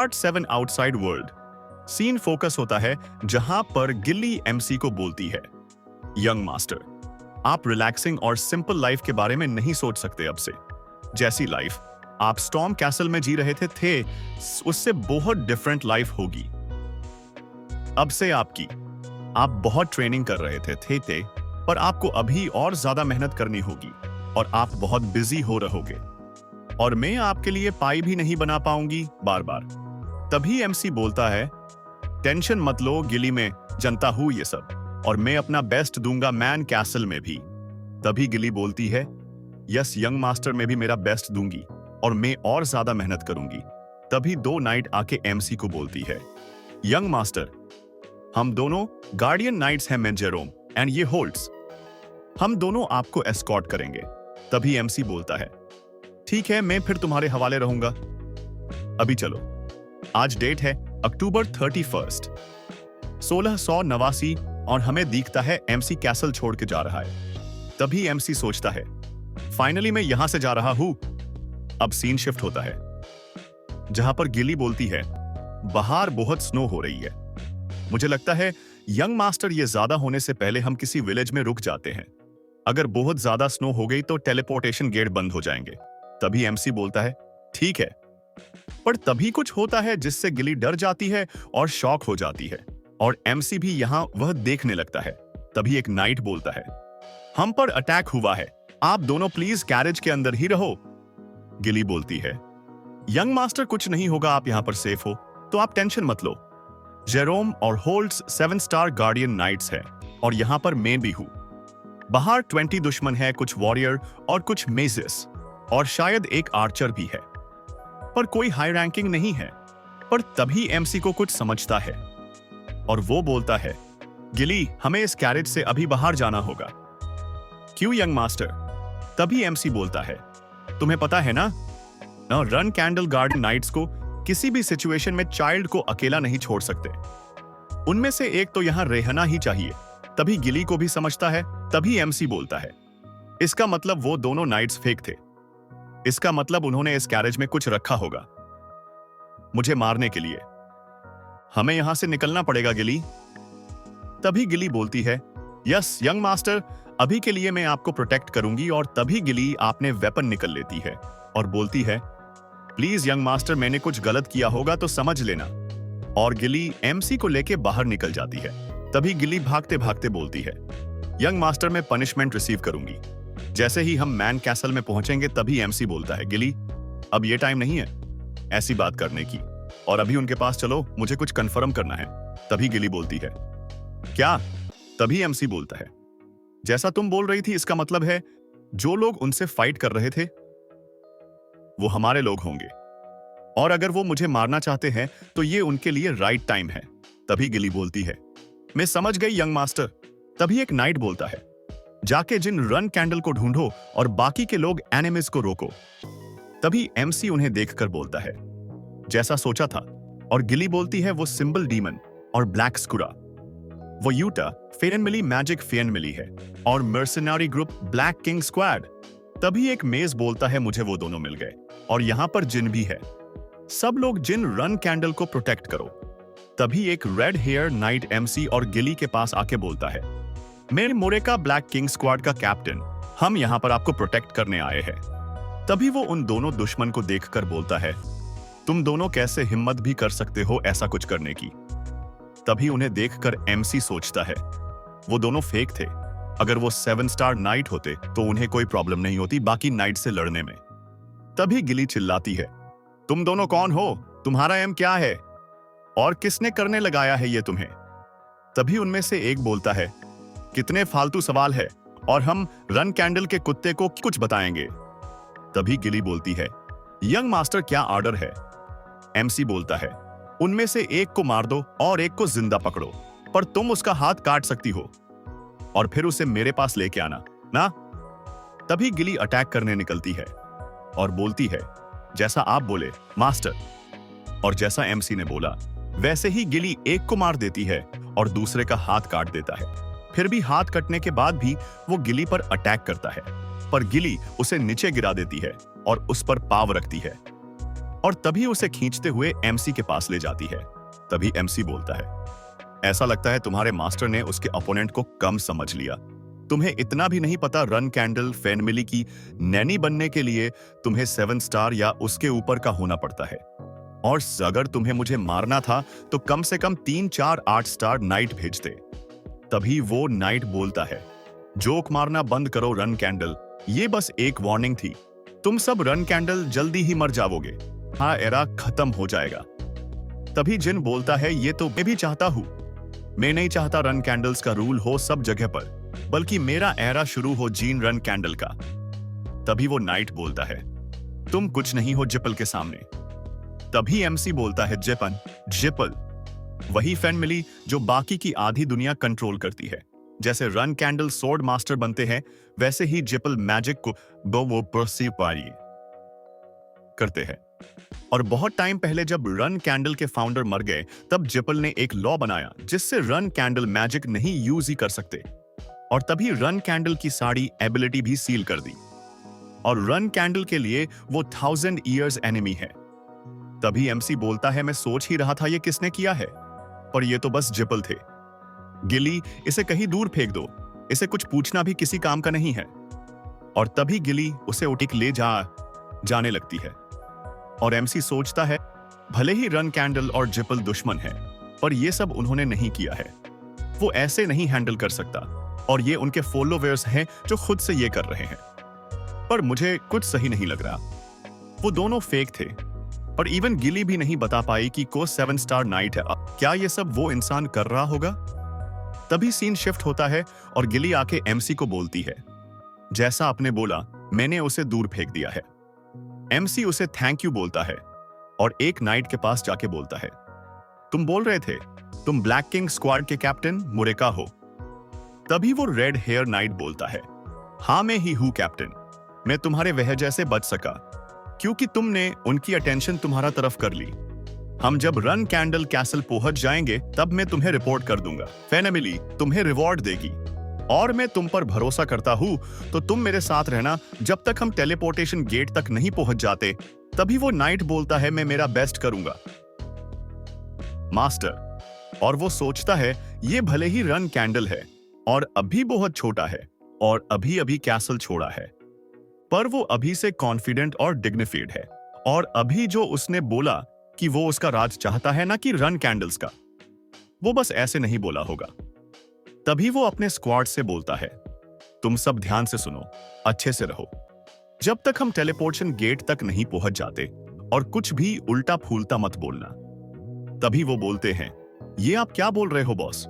Part 7 outside world. Scene focus होता है जहां पर गिल्ली एमसी को बोलती है, यंग मास्टर, आप रिलैक्सिंग और सिंपल लाइफ के बारे में नहीं सोच सकते अब से। जैसी लाइफ आप स्टॉर्म कैसल में जी रहे थे उससे बहुत डिफरेंट लाइफ होगी अब से आपकी। आप बहुत ट्रेनिंग कर रहे थे पर आपको अभी और ज्यादा मेहनत करनी होगी और आप बहुत बिजी हो रहोगे और मैं आपके लिए पाई भी नहीं बना पाऊंगी बार बार। तभी एमसी बोलता है, टेंशन मत लो गिली, में जनता हूं ये सब और मैं अपना बेस्ट दूंगा मैन कैसल में भी। तभी गिली बोलती है, यस यंग मास्टर में भी मेरा बेस्ट दूंगी और मैं और ज्यादा मेहनत करूंगी। तभी दो नाइट आके एमसी को बोलती है, यंग मास्टर, हम दोनों गार्डियन नाइट्स हैं, मैं जेरोम एंड ये होल्ड्स, हम दोनों आपको एस्कॉर्ट करेंगे। तभी एमसी बोलता है, ठीक है मैं फिर तुम्हारे हवाले रहूंगा। अभी चलो, आज डेट है अक्टूबर 31, 1689 और हमें दिखता है एमसी कैसल छोड़ के जा रहा है। तभी एमसी सोचता है, फाइनली मैं यहां से जा रहा हूं। अब सीन शिफ्ट होता है जहां पर गिली बोलती है, बाहर बहुत स्नो हो रही है, मुझे लगता है यंग मास्टर ये ज्यादा होने से पहले हम किसी विलेज में रुक जाते हैं। अगर बहुत ज्यादा स्नो हो गई तो टेलीपोर्टेशन गेट बंद हो जाएंगे। तभी एमसी बोलता है, ठीक है। पर तभी कुछ होता है जिससे गिली डर जाती है और शॉक हो जाती है और एमसी भी यहां वह देखने लगता है। तभी एक नाइट बोलता है, हम पर अटैक हुआ है, आप दोनों प्लीज कैरेज के अंदर ही रहो। गिली बोलती है, यंग मास्टर कुछ नहीं होगा, आप यहां पर सेफ हो तो आप टेंशन मत लो। जेरोम और होल्ड्स 7 स्टार गार्डियन नाइट्स है और यहां पर मैं भी हूं। बाहर 20 दुश्मन है, कुछ वॉरियर और कुछ मेजेस और शायद एक आर्चर भी है, पर कोई हाई रैंकिंग नहीं है। पर तभी एमसी को कुछ समझता है और वो बोलता है, गिली हमें इस कैरेज से अभी बाहर जाना होगा। क्यों यंग मास्टर? तभी एमसी बोलता है, तुम्हें पता है ना रन कैंडल गार्डन नाइट्स को किसी भी सिचुएशन में चाइल्ड को अकेला नहीं छोड़ सकते, उनमें से एक तो यहां रहना ही चाहिए। तभी गिली को भी समझता है। तभी एमसी बोलता है, इसका मतलब वो दोनों नाइट्स फेक थे, इसका मतलब उन्होंने इस कैरेज में कुछ रखा होगा मुझे मारने के लिए, हमें यहां से निकलना पड़ेगा गिली। तभी गिली बोलती है, यस यंग मास्टर, अभी के लिए मैं आपको प्रोटेक्ट करूंगी। और तभी गिली आपने वेपन निकल लेती है और बोलती है, प्लीज यंग मास्टर, मैंने कुछ गलत किया होगा तो समझ लेना। और गिली एमसी को लेके बाहर निकल जाती है। तभी गिली भागते भागते बोलती है, यंग मास्टर मैं पनिशमेंट रिसीव करूंगी जैसे ही हम मैन कैसल में पहुंचेंगे। तभी एमसी बोलता है, गिली अब ये टाइम नहीं है ऐसी बात करने की और अभी उनके पास चलो, मुझे कुछ कंफर्म करना है। तभी गिली बोलती है, क्या? तभी एमसी बोलता है, जैसा तुम बोल रही थी इसका मतलब है जो लोग उनसे फाइट कर रहे थे वो हमारे लोग होंगे और अगर वो मुझे मारना चाहते हैं तो ये उनके लिए राइट टाइम है। तभी गिली बोलती है, मैं समझ गई यंग मास्टर। तभी एक नाइट बोलता है, जाके जिन रन कैंडल को ढूंढो और बाकी के लोग एनिमीज को रोको। तभी एमसी उन्हें देखकर बोलता है, जैसा सोचा था। और गिली बोलती है, वो सिंबल डीमन और ब्लैक स्कुरा, वो यूटा फेरन मिली मैजिक फेन मिली है और मर्सनारी ग्रुप ब्लैक किंग स्क्वाड। तभी एक मेज बोलता है, मुझे वो दोनों मिल गए और यहां पर जिन भी है, सब लोग जिन रन कैंडल को प्रोटेक्ट करो। तभी एक रेड हेयर नाइट एमसी और गिली के पास आके बोलता है, मैं मोरेका ब्लैक किंग स्क्वाड का कैप्टन, हम यहां पर आपको प्रोटेक्ट करने आए हैं। तभी वो उन दोनों दुश्मन को देखकर बोलता है, तुम दोनों कैसे हिम्मत भी कर सकते हो ऐसा कुछ करने की। तभी उन्हें देखकर एमसी सोचता है, वो दोनों फेक थे, अगर वो 7 स्टार नाइट होते तो उन्हें कोई प्रॉब्लम नहीं होती बाकी नाइट से लड़ने में। तभी गिली चिल्लाती है, तुम दोनों कौन हो? तुम्हारा एम क्या है और किसने करने लगाया है ये तुम्हें? तभी उनमें से एक बोलता है, कितने फालतू सवाल है और हम रन कैंडल के कुत्ते को कुछ बताएंगे। तभी गिली बोलती है, यंग मास्टर क्या ऑर्डर है? एमसी बोलता है, उनमें से एक को मार दो और एक को जिंदा पकड़ो, पर तुम उसका हाथ काट सकती हो और फिर उसे मेरे पास लेके आना ना। तभी गिली अटैक करने निकलती है और बोलती है, जैसा आप बोले मास्टर। और जैसा एमसी ने बोला वैसे ही गिली एक को मार देती है और दूसरे का हाथ काट देता है। फिर भी हाथ कटने के बाद भी वो गिली पर अटैक करता है, पर गिली उसे नीचे गिरा देती है और उस पर पाव रखती है। और तभी उसे खींचते हुए एमसी के पास ले जाती है। तभी एमसी बोलता है, ऐसा लगता है तुम्हारे मास्टर ने उसके अपोनेंट को कम समझ लिया। तुम्हें इतना भी नहीं पता रन कैंडल फैमिली की नैनी बनने के लिए तुम्हें 7 स्टार या उसके ऊपर का होना पड़ता है। और अगर तुम्हें मुझे मारना था तो कम से कम 3 4 8 स्टार नाइट भेज दे। तभी वो नाइट बोलता है, जोक मारना बंद करो रन कैंडल, ये बस एक वार्निंग थी। तुम सब रन कैंडल जल्दी ही मर जाओगे। हाँ, एरा खत्म हो जाएगा। तभी जिन बोलता है, ये तो मैं भी चाहता हूं। मैं नहीं चाहता रन कैंडल्स का रूल हो सब जगह पर, बल्कि मेरा एरा शुरू हो जीन रन कैंडल का। तभी वो नाइट बोलता है, तुम कुछ नहीं हो जिपल के सामने। तभी एमसी बोलता है, जिपल वही फैमिली जो बाकी की आधी दुनिया कंट्रोल करती है। जैसे रन कैंडल सोर्ड मास्टर बनते हैं, वैसे ही जिपल मैजिक को वो परसीव करते हैं। और बहुत टाइम पहले जब रन कैंडल के फाउंडर मर गए, तब जिपल ने एक लॉ बनाया जिससे रन कैंडल मैजिक नहीं यूज ही कर सकते। और तभी रन कैंडल की सारी एबिलिटी भी सील कर दी। और रन कैंडल के लिए वो 1000 ईयर्स एनिमी है। तभी एमसी बोलता है, मैं सोच ही रहा था ये किसने किया है, पर ये तो बस जिपल थे। गिली, इसे कहीं दूर फेंक दो, इसे कुछ पूछना भी किसी काम का नहीं है। और तभी गिली उसे उठिक ले जाने लगती है। और एमसी सोचता है, भले ही रन कैंडल और जिपल दुश्मन है, पर ये सब उन्होंने नहीं किया है। वो ऐसे नहीं हैंडल कर सकता, और ये उनके फॉलोवर्स हैं जो खुद से ये कर रहे हैं। पर मुझे कुछ सही नहीं लग रहा। वो दोनों फेक थे, पर इवन गिली भी नहीं बता पाई कि को 7 स्टार नाइट है। क्या ये सब वो इंसान कर रहा होगा? तभी सीन शिफ्ट होता है और गिली आके एमसी को बोलती है, जैसा आपने बोला मैंने उसे दूर फेंक दिया है। एमसी उसे थैंक यू बोलता है और एक नाइट के पास जाके बोलता है, तुम बोल रहे थे तुम ब्लैक किंग स्क्वाड के कैप्टन मुरेका हो। तभी वो रेड हेयर नाइट बोलता है, हाँ मैं ही हूं कैप्टन। मैं तुम्हारे वजह से बच सका क्योंकि तुमने उनकी अटेंशन तुम्हारा तरफ कर ली। हम जब रन कैंडल कैसल पहुंच जाएंगे तब मैं तुम्हें रिपोर्ट कर दूंगा। फैमिली तुम्हें रिवॉर्ड देगी और मैं तुम पर भरोसा करता हूं, तो तुम मेरे साथ रहना जब तक हम टेलीपोर्टेशन गेट तक नहीं पहुंच जाते। तभी वो नाइट बोलता है, मैं मेरा बेस्ट करूंगा मास्टर। और वो सोचता है, ये भले ही रन कैंडल है और अभी बहुत छोटा है और अभी अभी कैसल छोड़ा है, पर वो अभी से कॉन्फिडेंट और डिग्निफाइड है। और अभी जो उसने बोला कि वो उसका राज चाहता है ना कि रन कैंडल्स का, वो बस ऐसे नहीं बोला होगा। तभी वो अपने स्क्वाड से बोलता है, तुम सब ध्यान से सुनो, अच्छे से रहो। जब तक हम टेलीपोर्टेशन गेट तक नहीं पहुंच जाते और कुछ भी उल्टा फूलता मत बोलना। तभी वो बोलते हैं, ये आप क्या बोल रहे हो बॉस,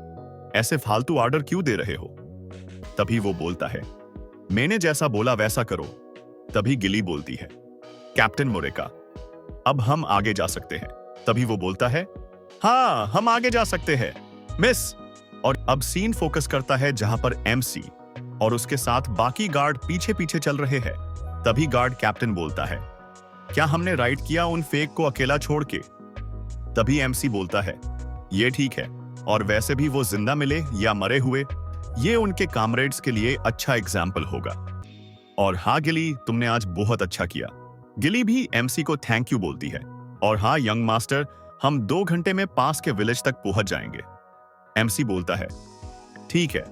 ऐसे फालतू ऑर्डर क्यों दे रहे हो? तभी वो बोलता है, मैंने जैसा बोला वैसा करो। तभी गिली बोलती है, कैप्टन मुरेका अब हम आगे जा सकते हैं। तभी वो बोलता है, हाँ हम आगे जा सकते हैं मिस। और अब सीन फोकस करता है जहां पर एमसी और उसके साथ बाकी गार्ड पीछे पीछे चल रहे हैं। तभी गार्ड कैप्टन बोलता है, क्या हमने राइट किया उन फेक को अकेला छोड़ के? तभी एमसी बोलता है, ये ठीक है, और वैसे भी वो जिंदा मिले या मरे हुए, ये उनके कामरेड्स के लिए अच्छा एग्जाम्पल होगा। और हाँ गिली, तुमने आज बहुत अच्छा किया। गिली भी एमसी को थैंक यू बोलती है। और हाँ यंग मास्टर, हम 2 घंटे में पास के विलेज तक पहुंच जाएंगे। एमसी बोलता है, ठीक है,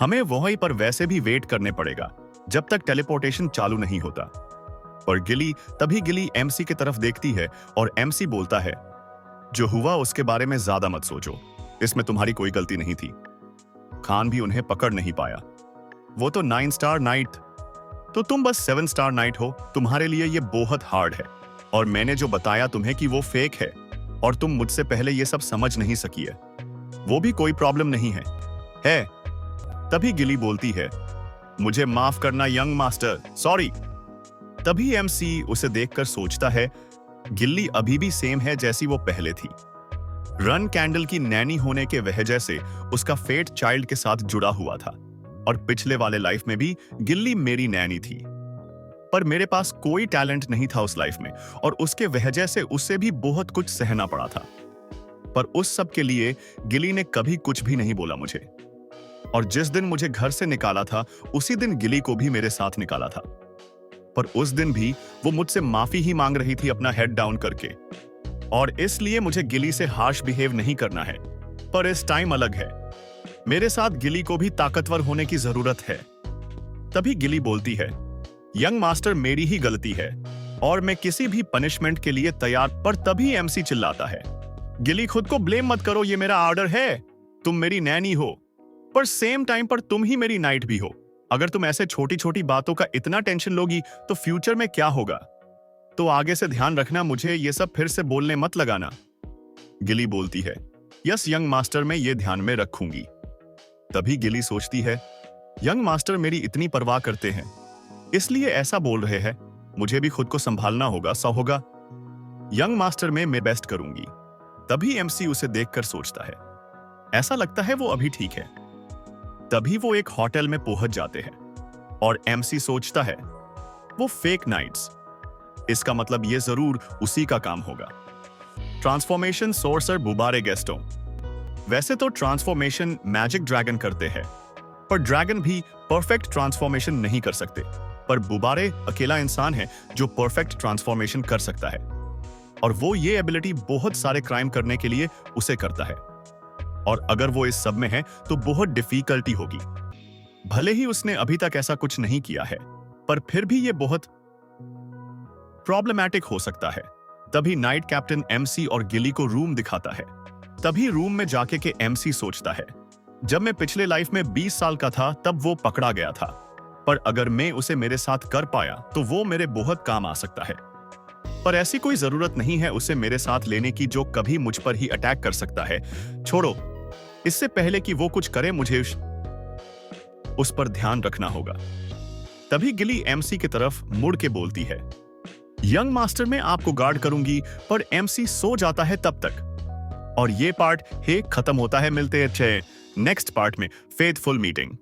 हमें वहीं पर वैसे भी वेट करने पड़ेगा जब तक टेलीपोर्टेशन चालू नहीं होता। पर तभी गिली एमसी की तरफ देखती है और एमसी बोलता है, जो हुआ उसके बारे में ज्यादा मत सोचो, इसमें तुम्हारी कोई गलती नहीं थी। खान भी उन्हें पकड़ नहीं पाया, वो तो 9 स्टार नाइट, तो तुम बस 7 स्टार नाइट हो। तुम्हारे लिए ये बहुत हार्ड है, और मैंने जो बताया तुम्हें कि वो फेक है और तुम मुझसे पहले ये सब समझ नहीं सकी है, वो भी कोई प्रॉब्लम नहीं है। तभी गिली बोलती है, मुझे माफ करना यंग मास्टर, सॉरी। तभी एमसी उसे देखकर सोचता है, गिल्ली अभी भी सेम है जैसी वो पहले थी। रन कैंडल की नैनी होने के वजह से उसका फेट चाइल्ड के साथ जुड़ा हुआ था, और पिछले वाले लाइफ में भी गिल्ली मेरी नैनी थी। पर मेरे पास कोई टैलेंट नहीं था उस लाइफ में, और उसके वजह से उससे भी बहुत कुछ सहना पड़ा था। पर उस सब के लिए गिली ने कभी कुछ भी नहीं बोला मुझे। और जिस दिन मुझे घर से निकाला था, उसी दिन गिली को भी मेरे साथ निकाला था। पर उस दिन भी वो मुझसे माफी ही मांग रही थी अपना हेड डाउन करके। और इसलिए मुझे गिली से हार्श बिहेव नहीं करना है। पर इस टाइम अलग है। मेरे साथ गिली को भी ताकतवर होने की जरूरत है। तभी गिली बोलती है, यंग मास्टर मेरी ही गलती है और मैं किसी भी पनिशमेंट के लिए तैयार। पर तभी एमसी चिल्लाता है, गिली खुद को ब्लेम मत करो, ये मेरा ऑर्डर है। तुम मेरी नैनी हो पर सेम टाइम पर तुम ही मेरी नाइट भी हो। अगर तुम ऐसे छोटी छोटी बातों का इतना टेंशन लोगी तो फ्यूचर में क्या होगा? तो आगे से ध्यान रखना, मुझे ये सब फिर से बोलने मत लगाना। गिली बोलती है, यस यंग मास्टर, मैं ये ध्यान में रखूंगी। तभी गिली सोचती है, यंग मास्टर मेरी इतनी परवाह करते हैं, इसलिए ऐसा बोल रहे हैं। मुझे भी खुद को संभालना होगा, सा होगा। यंग मास्टर में मैं बेस्ट करूंगी। तभी एमसी उसे देखकर सोचता है, ऐसा लगता है वो अभी ठीक है। तभी वो एक होटल में पहुंच जाते हैं और एमसी सोचता है, वो फेक नाइट्स, इसका मतलब ये जरूर उसी का काम होगा। ट्रांसफॉर्मेशन सोर्सर बुबारे गेस्टों। वैसे तो ट्रांसफॉर्मेशन मैजिक ड्रैगन करते हैं, पर ड्रैगन भी परफेक्ट ट्रांसफॉर्मेशन नहीं कर सकते। पर बुबारे अकेला इंसान है जो परफेक्ट ट्रांसफॉर्मेशन कर सकता है, और वो ये एबिलिटी बहुत सारे क्राइम करने के लिए उसे करता है। और अगर वो इस सब में है तो बहुत डिफिकल्टी होगी। भले ही उसने अभी तक ऐसा कुछ नहीं किया है, पर फिर भी ये बहुत प्रॉब्लमैटिक हो सकता है। तभी नाइट कैप्टन एमसी और गिली को रूम दिखाता है। तभी रूम में जाके के एमसी सोचता है, जब मैं पिछले लाइफ में 20 साल का था तब वो पकड़ा गया था, पर अगर मैं उसे मेरे साथ कर पाया तो वो मेरे बहुत काम आ सकता है। पर ऐसी कोई जरूरत नहीं है उसे मेरे साथ लेने की जो कभी मुझ पर ही अटैक कर सकता है। छोड़ो, इससे पहले कि वो कुछ करे मुझे उस पर ध्यान रखना होगा। तभी गिली एमसी की तरफ मुड़ के बोलती है, यंग मास्टर मैं आपको गार्ड करूंगी। पर एमसी सो जाता है तब तक। और ये पार्ट खत्म होता है। मिलते हैं नेक्स्ट पार्ट में, फेथफुल मीटिंग।